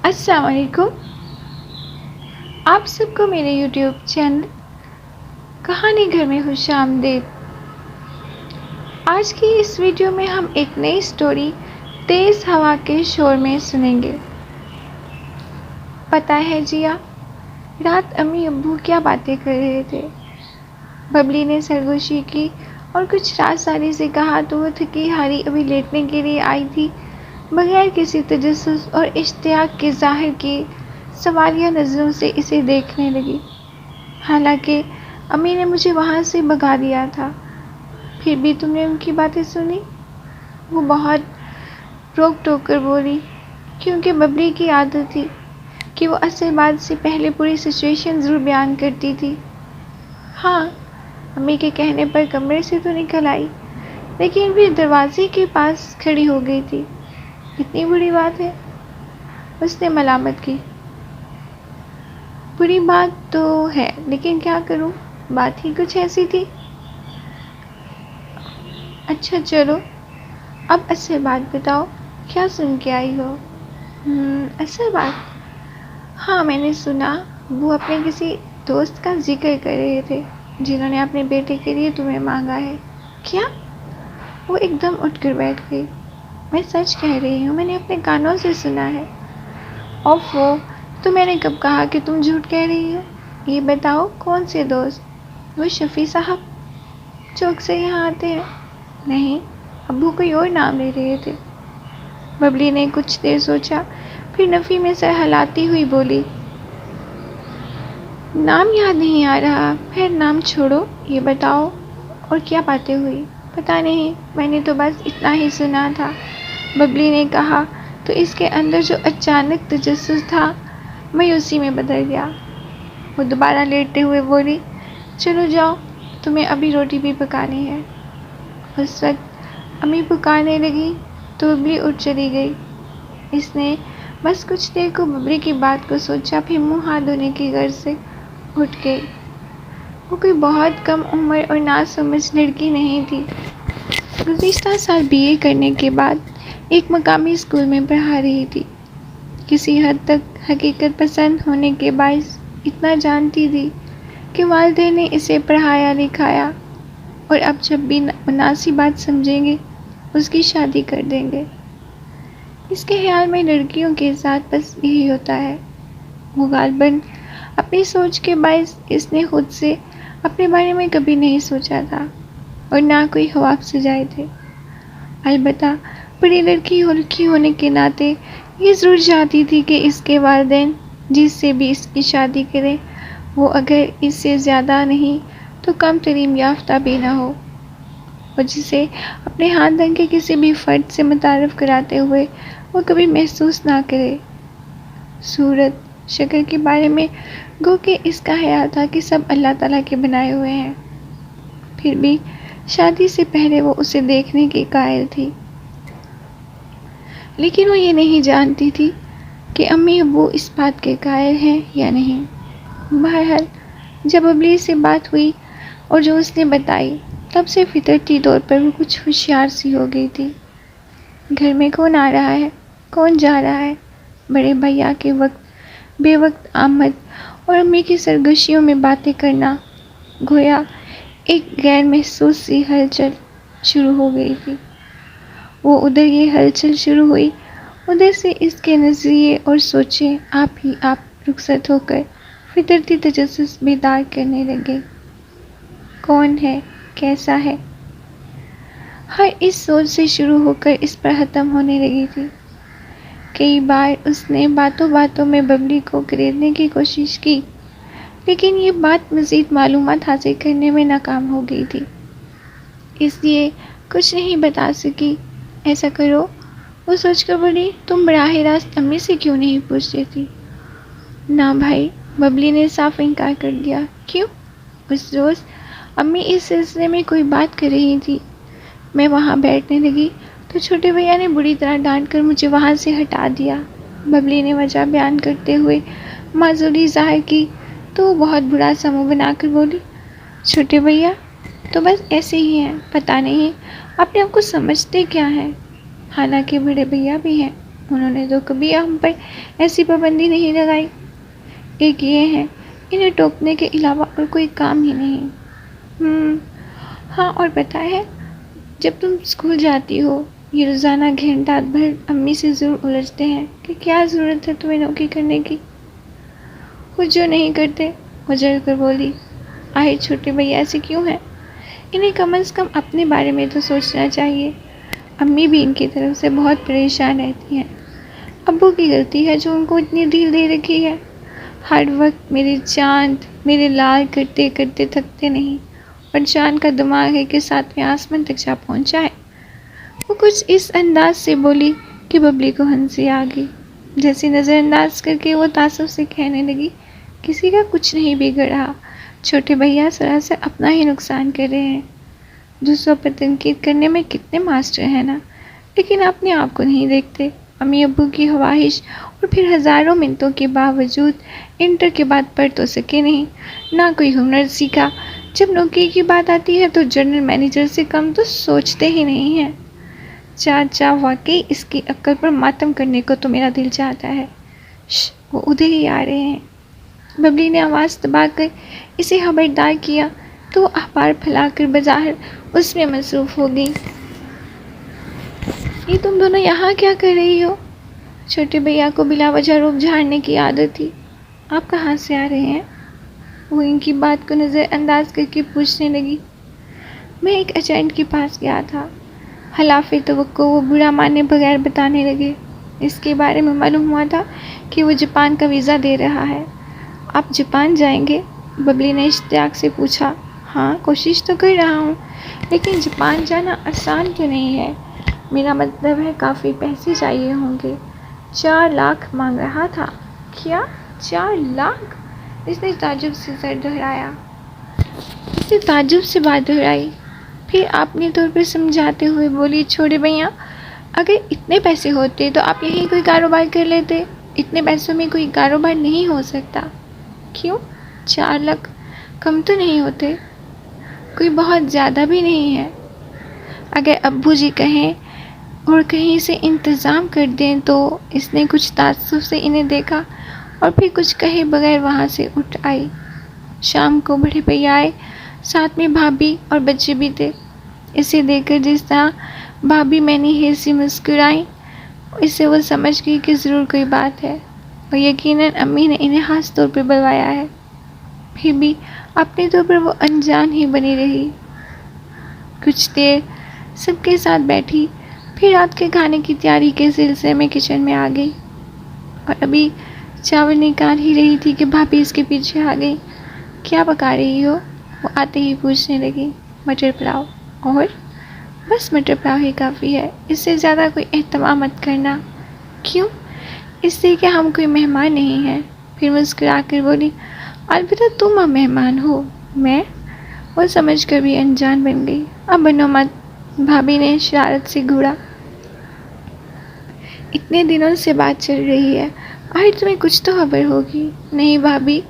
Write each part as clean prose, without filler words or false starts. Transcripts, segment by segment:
السلام علیکم، آپ سب کو میرے یوٹیوب چینل کہانی گھر میں خوش آمدید۔ آج کی اس ویڈیو میں ہم ایک نئی سٹوری تیز ہوا کے شور میں سنیں گے۔ پتہ ہے جیا، رات امی ابو کیا باتیں کر رہے تھے۔ ببلی نے سرگوشی کی اور کچھ رازداری سے کہا تو وہ تھکی ہاری ابھی لیٹنے کے لیے آئی تھی، بغیر کسی تجسس اور اشتیاق کے ظاہر کیے سوالیہ نظروں سے اسے دیکھنے لگی۔ حالانکہ امی نے مجھے وہاں سے بھگا دیا تھا، پھر بھی تم نے ان کی باتیں سنی؟ وہ بہت روک ٹوک کر بولی، کیونکہ ببلی کی عادت تھی کہ وہ اصل بات سے پہلے پوری سچویشن ضرور بیان کرتی تھی۔ ہاں، امی کے کہنے پر کمرے سے تو نکل آئی، لیکن پھر دروازے کے پاس کھڑی ہو گئی تھی۔ اتنی بری بات ہے؟ اس نے ملامت کی۔ بری بات تو ہے، لیکن کیا کروں، بات ہی کچھ ایسی تھی۔ اچھا چلو، اب اصل بات بتاؤ، کیا سن کے آئی ہو؟ اصل بات؟ ہاں، میں نے سنا وہ اپنے کسی دوست کا ذکر کر رہے تھے جنہوں نے اپنے بیٹے کے لیے تمہیں مانگا ہے۔ کیا؟ وہ ایک دم اٹھ کر بیٹھ گئی۔ میں سچ کہہ رہی ہوں، میں نے اپنے کانوں سے سنا ہے۔ اوفو، تو میں نے کب کہا کہ تم جھوٹ کہہ رہی ہو؟ یہ بتاؤ کون سے دوست؟ وہ شفیع صاحب جو اکثر یہاں آتے ہیں؟ نہیں، ابو کوئی اور نام لے رہے تھے۔ ببلی نے کچھ دیر سوچا، پھر نفی میں سر ہلاتی ہوئی بولی، نام یاد نہیں آ رہا۔ خیر نام چھوڑو، یہ بتاؤ اور کیا باتیں ہوئی؟ پتہ نہیں، میں نے تو بس اتنا ہی سنا تھا، ببلی نے کہا تو اس کے اندر جو اچانک تجسس تھا مایوسی میں بدل گیا۔ وہ دوبارہ لیٹتے ہوئے بولی، چلو جاؤ، تمہیں ابھی روٹی بھی پکانی ہے۔ اس وقت امی پکارنے لگی تو ببلی اٹھ چلی گئی۔ اس نے بس کچھ دیر کو ببلی کی بات کو سوچا، پھر منہ ہاتھ دھونے کی غرض سے اٹھ گئی۔ وہ کوئی بہت کم عمر اور ناسمجھ لڑکی نہیں تھی۔ گزشتہ سال BA کرنے کے بعد ایک مقامی اسکول میں پڑھا رہی تھی۔ کسی حد تک حقیقت پسند ہونے کے باعث اتنا جانتی تھی کہ والدین نے اسے پڑھایا لکھایا اور اب جب بھی مناسب بات سمجھیں گے اس کی شادی کر دیں گے۔ اس کے خیال میں لڑکیوں کے ساتھ بس یہی ہوتا ہے۔ وہ غالباً اپنی سوچ کے باعث اس نے خود سے اپنے بارے میں کبھی نہیں سوچا تھا اور نہ کوئی خواب سجائے تھے۔ البتہ بڑی لڑکی ہونے کے ناطے یہ ضرور چاہتی تھی کہ اس کے والدین جس سے بھی اس کی شادی کریں وہ اگر اس سے زیادہ نہیں تو کم تعلیم یافتہ بھی نہ ہو، اور جسے اپنے خاندان کے کسی بھی فرد سے متعارف کراتے ہوئے وہ کبھی محسوس نہ کرے۔ صورت شکل کے بارے میں گو کہ اس کا خیال تھا کہ سب اللہ تعالیٰ کے بنائے ہوئے ہیں، پھر بھی شادی سے پہلے وہ اسے دیکھنے کی قائل تھی۔ لیکن وہ یہ نہیں جانتی تھی کہ امی ابو اس بات کے قائل ہیں یا نہیں۔ بہرحال جب ببلی سے بات ہوئی اور جو اس نے بتائی، تب سے فطرتی طور پر وہ کچھ ہوشیار سی ہو گئی تھی۔ گھر میں کون آ رہا ہے، کون جا رہا ہے، بڑے بھیا کے بے وقت آمد اور امی کی سرگوشیوں میں باتیں کرنا، گویا ایک غیر محسوس سی ہلچل شروع ہو گئی تھی۔ وہ ادھر یہ ہلچل شروع ہوئی، ادھر سے اس کے نظریے اور سوچیں آپ ہی آپ رخصت ہو کر فطرتی تجسس بیدار کرنے لگے۔ کون ہے، کیسا ہے، ہر اس سوچ سے شروع ہو کر اس پر ختم ہونے لگی تھی۔ کئی بار اس نے باتوں باتوں میں ببلی کو خریدنے کی کوشش کی، لیکن یہ بات مزید معلومات حاصل کرنے میں ناکام ہو گئی تھی، اس لیے کچھ نہیں بتا سکی۔ ایسا کرو، وہ سوچ کر بولی، تم براہ راست امی سے کیوں نہیں پوچھ لیتی؟ نہ بھائی، ببلی نے صاف انکار کر دیا۔ کیوں؟ اس روز امی اس سلسلے میں کوئی بات کر رہی تھی، میں وہاں بیٹھنے لگی تو چھوٹے بھیا نے بری طرح ڈانٹ کر مجھے وہاں سے ہٹا دیا۔ ببلی نے وجہ بیان کرتے ہوئے معذوری ظاہر کی تو وہ بہت برا سا منہ بنا کر بولی، چھوٹے بھیا تو بس ایسے ہی ہیں، پتہ نہیں اپنے آپ کو سمجھتے کیا ہیں، حالانکہ بڑے بھیا بھی ہیں۔ انہوں نے تو کبھی ہم پر ایسی پابندی نہیں لگائی. ایک یہ ہے، انہیں ٹوکنے کے علاوہ اور کوئی کام ہی نہیں. ہاں، اور پتہ ہے، جب تم اسکول جاتی ہو یہ روزانہ گھنٹہ بھر امی سے ضرور الجھتے ہیں کہ کیا ضرورت ہے تمہیں نوکری کرنے کی. وہ جو نہیں کرتے، اجڑ کر بولی. آہر چھوٹے بھیا ایسے کیوں ہیں؟ انہیں کم از کم اپنے بارے میں تو سوچنا چاہیے. امی بھی ان کی طرف سے بہت پریشان رہتی ہیں. ابو کی غلطی ہے جو ان کو اتنی ڈھیل دے رکھی ہے. ہر وقت میرے چاند میرے لال کرتے کرتے تھکتے نہیں، اور چاند کا دماغ ہے کہ 7ویں آسمان تک جا پہنچا ہے. وہ کچھ اس انداز سے بولی کہ ببلی کو ہنسی آ گئی. جیسے نظر انداز کر کے وہ تعصب سے کہنے لگی، کسی کا کچھ نہیں بگڑ رہا، چھوٹے بھیا سراسر اپنا ہی نقصان کر رہے ہیں. دوسروں پر تنقید کرنے میں کتنے ماسٹر ہیں نا، لیکن اپنے آپ کو نہیں دیکھتے. امی ابو کی خواہش اور پھر ہزاروں منتوں کے باوجود انٹر کے بعد پڑھ تو سکے نہیں، نہ کوئی ہنر سیکھا. جب نوکری کی بات آتی ہے تو جنرل مینیجر سے کم تو سوچتے ہی نہیں ہیں. چاچا، واقعی اس کی عقل پر ماتم کرنے کو تو میرا دل چاہتا ہے. وہ ادھر ہی آ رہے ہیں. ببلی نے آواز دبا کر اسے خبردار کیا تو وہ اخبار پھیلا کر بظاہر اس میں مصروف ہو گئی. یہ تم دونوں یہاں کیا کر رہی ہو؟ چھوٹے بھیا کو بلا وجہ روک جھاڑنے کی عادت تھی. آپ کہاں سے آ رہے ہیں؟ وہ ان کی بات کو نظر انداز کر کے پوچھنے لگی. میں ایک ایجنٹ کے پاس گیا تھا. خلاف توقع وہ برا مانے بغیر بتانے لگے. اس کے بارے میں معلوم ہوا تھا کہ وہ جاپان کا ویزا دے رہا ہے. آپ جاپان جائیں گے؟ ببلی نے اشتیاق سے پوچھا. ہاں، کوشش تو کر رہا ہوں، لیکن جاپان جانا آسان تو نہیں ہے. میرا مطلب ہے کافی پیسے چاہیے ہوں گے. 4 لاکھ مانگ رہا تھا. کیا 4 لاکھ؟ اس نے تعجب سے سر دہرایا. اس نے تعجب سے بات دہرائی. پھر اپنے طور پر سمجھاتے ہوئے بولی، چھوڑے بھیا، اگر اتنے پیسے ہوتے تو آپ یہیں کوئی کاروبار کر لیتے. اتنے پیسوں میں کوئی کاروبار نہیں ہو سکتا. کیوں؟ 4 لاکھ کم تو نہیں ہوتے؟ کوئی بہت زیادہ بھی نہیں ہے. اگر ابو جی کہیں اور کہیں سے انتظام کر دیں تو. اس نے کچھ تعصب سے انہیں دیکھا اور پھر کچھ کہے بغیر وہاں سے اٹھ آئی. شام کو بڑے بھیا آئے، ساتھ میں بھابھی اور بچے بھی تھے. اسے دیکھ کر جس طرح بھابھی میں نے ہرسی مسکرائی، اس سے وہ سمجھ گئی کہ ضرور کوئی بات ہے، اور یقیناً امی نے انہیں خاص طور پر بلوایا ہے. پھر بھی اپنے طور پر وہ انجان ہی بنی رہی. کچھ دیر سب کے ساتھ بیٹھی، پھر رات کے کھانے کی تیاری کے سلسلے میں کچن میں آ گئی، اور ابھی چاول نکال ہی رہی تھی کہ بھابھی اس کے پیچھے آ گئی. کیا پکا رہی ہو؟ وہ آتے ہی پوچھنے لگی. مٹر پلاؤ. اور؟ بس مٹر پلاؤ ہی کافی ہے، اس سے زیادہ کوئی اہتمام مت کرنا. کیوں؟ اس لیے کہ ہم کوئی مہمان نہیں ہیں. پھر مسکرا کر بولی، البتہ تم اب مہمان ہو. میں؟ وہ سمجھ کر بھی انجان بن گئی. اب بنو مت، بھابھی نے شرارت سے گھوڑا. اتنے دنوں سے بات چل رہی ہے، آخر تمہیں کچھ تو خبر ہوگی. نہیں بھابھی،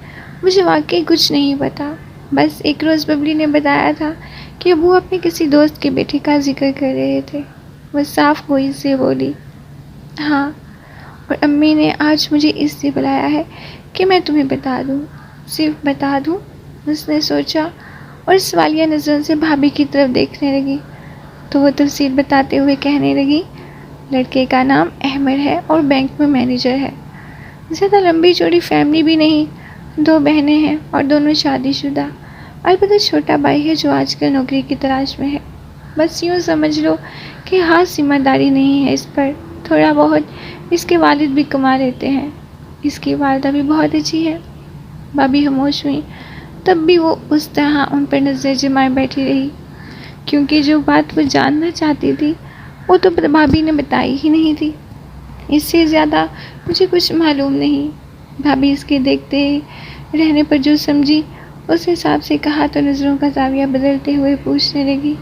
مجھے واقعی کچھ نہیں پتا. بس ایک روز ببلی نے بتایا تھا کہ ابو اپنے کسی دوست کے بیٹے کا ذکر کر رہے تھے. وہ صاف گوئی سے بولی. ہاں، اور امی نے آج مجھے اس لیے بلایا ہے کہ میں تمہیں بتا دوں. صرف بتا دوں؟ اس نے سوچا اور سوالیہ نظروں سے بھابھی کی طرف دیکھنے لگی. تو وہ تفصیل بتاتے ہوئے کہنے لگی، لڑکے کا نام احمد ہے اور بینک میں مینیجر ہے. زیادہ لمبی چوڑی فیملی بھی نہیں، 2 بہنیں ہیں اور دونوں شادی شدہ. البتہ چھوٹا بھائی ہے جو آج کل نوکری کی تلاش میں ہے. بس یوں سمجھ لو کہ خاص ذمہ داری نہیں ہے اس پر. تھوڑا بہت اس کے والد بھی کما لیتے ہیں. اس کی والدہ بھی بہت اچھی ہے. بھابھی خاموش ہوئی. تب بھی وہ اس طرح ان پر نظر جمائے بیٹھی رہی، کیونکہ جو بات وہ جاننا چاہتی تھی وہ تو بھابھی نے بتائی ہی نہیں تھی. اس سے زیادہ مجھے کچھ معلوم نہیں. بھابھی اس کے دیکھتے رہنے پر جو سمجھی اس حساب سے کہا تو نظروں کا زاویہ بدلتے ہوئے پوچھنے لگی،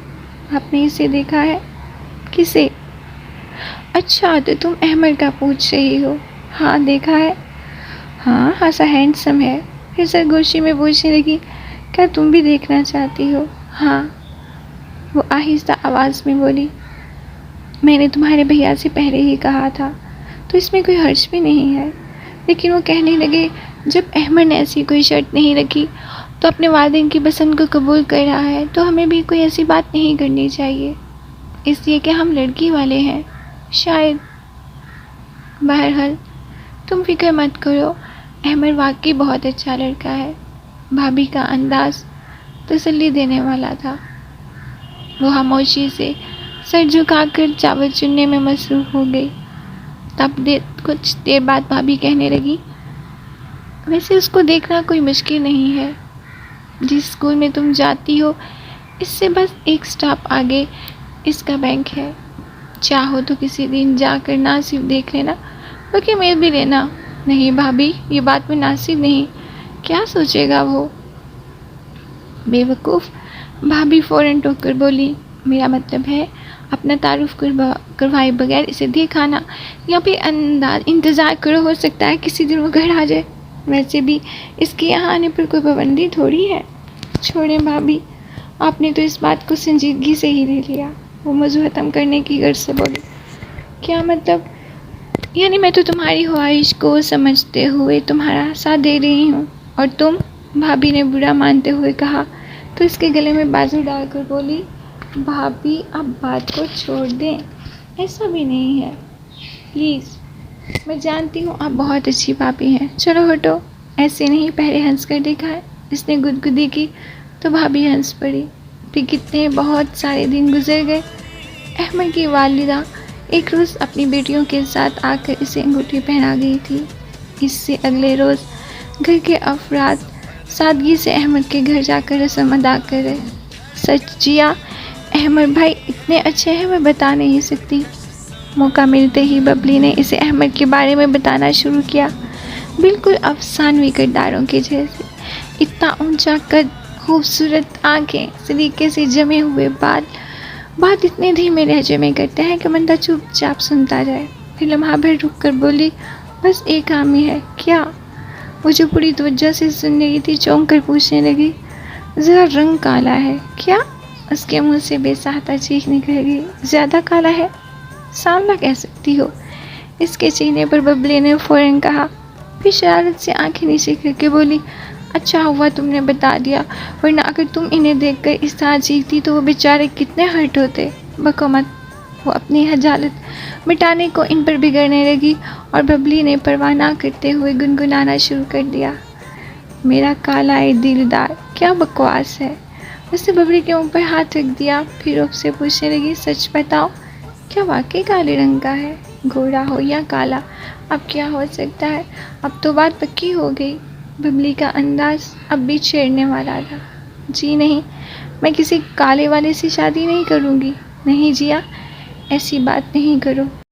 آپ نے اسے دیکھا ہے؟ کسے؟ اچھا، تو تم احمد کا پوچھ رہی ہو. ہاں، دیکھا ہے. ہاں، خاصا ہینڈسم ہے. پھر سرگوشی میں پوچھنے لگی، کیا تم بھی دیکھنا چاہتی ہو؟ ہاں، وہ آہستہ آواز میں بولی. میں نے تمہارے بھیا سے پہلے ہی کہا تھا، تو اس میں کوئی حرج بھی نہیں ہے۔ لیکن وہ کہنے لگے جب احمد نے ایسی کوئی شرط نہیں رکھی تو اپنے والدین کی پسند کو قبول کر رہا ہے تو ہمیں بھی کوئی ایسی بات نہیں کرنی چاہیے، اس لیے کہ ہم لڑکی والے ہیں شاید۔ بہرحال تم فکر مت کرو، احمد واقعی بہت اچھا لڑکا ہے۔ بھابھی کا انداز تسلی دینے والا تھا۔ وہ خاموشی سے سر جھکا کر چاول چننے میں مصروف ہو گئی۔ کچھ دیر بعد بھابھی کہنے لگی ویسے اس کو دیکھنا کوئی مشکل نہیں ہے، جس اسکول میں تم جاتی ہو اس سے بس ایک سٹاپ آگے اس کا بینک ہے، چاہو تو کسی دن جا کر نہ صرف دیکھ لینا بلکہ میل بھی لینا۔ نہیں بھابھی، یہ بات مناسب نہیں، کیا سوچے گا وہ؟ بے وقوف، بھابھی فوراً ٹوک کر بولی، میرا مطلب ہے اپنا تعارف کروائے بغیر اسے دیکھانا یا پھر انتظار کرو، ہو سکتا ہے کسی دن وہ گھر آ جائے، ویسے بھی اس کے یہاں آنے پر کوئی پابندی تھوڑی ہے۔ چھوڑیں بھابھی، آپ نے تو اس بات کو سنجیدگی سے ہی لے لیا۔ وہ موضوع ختم کرنے کی غرض سے بولی، کیا مطلب؟ یعنی میں تو تمہاری خواہش کو سمجھتے ہوئے تمہارا ساتھ دے رہی ہوں، اور تم؟ بھابھی نے برا مانتے ہوئے کہا تو اس کے گلے میں بازو ڈال کر بولی، بھابھی اب بات کو چھوڑ دیں، ایسا بھی نہیں ہے پلیز، میں جانتی ہوں آپ بہت اچھی بھابھی ہیں، چلو ہٹو، ایسے نہیں پہلے ہنس کر دیکھا ہے؟ اس نے گدگدی کی تو بھابھی ہنس پڑی۔ پھر کتنے بہت سارے دن گزر گئے۔ احمد کی والدہ ایک روز اپنی بیٹیوں کے ساتھ آ کر اسے انگوٹھی پہنا گئی تھی۔ اس سے اگلے روز گھر کے افراد سادگی سے احمد کے گھر جا کر رسم ادا کرے۔ سچ جیا، احمد بھائی اتنے اچھے ہیں میں بتا نہیں سکتی۔ موقع ملتے ہی ببلی نے اسے احمد کے بارے میں بتانا شروع کیا، بالکل افسانوی کرداروں کے جیسے، اتنا اونچا قد، خوبصورت آنکھیں، سلیقے سے جمے ہوئے بال، بات اتنے دھیمے لہجے میں کرتے ہیں کہ بندہ چپ چاپ سنتا جائے۔ پھر لمحہ بھر رک کر بولی، بس ایک خامی ہے۔ کیا؟ وہ جو پوری توجہ سے سن رہی تھی چونک کر پوچھنے لگی، ذرا رنگ کالا ہے کیا؟ اس کے منہ سے بے ساختہ چیخ نکل گئی، زیادہ کالا ہے؟ سانولا کہہ سکتی ہو۔ اس کے چہرے پر ببلی نے فوراً کہا، پھر شرارت سے آنکھیں نیچے کر کے بولی، اچھا ہوا تم نے بتا دیا، ورنہ اگر تم انہیں دیکھ کر اس طرح چیختی تو وہ بیچارے کتنے ہرٹ ہوتے۔ بکو مت۔ وہ اپنی خجالت مٹانے کو ان پر بگڑنے لگی اور ببلی نے پرواہ نہ کرتے ہوئے گنگنانا شروع کر دیا، میرا کالا دلدار، کیا بکواس ہے۔ اس نے ببلی کے منہ پر ہاتھ رکھ دیا، پھر اس سے پوچھنے لگی، سچ بتاؤ، کیا واقعی کالے رنگ کا ہے؟ گورا ہو یا کالا، اب کیا ہو سکتا ہے، اب تو بات پکی ہو گئی۔ ببلی کا انداز اب بھی چھیڑنے والا تھا۔ جی نہیں، میں کسی کالے والے سے شادی نہیں کروں گی۔ نہیں جیا، ایسی بات نہیں کرو۔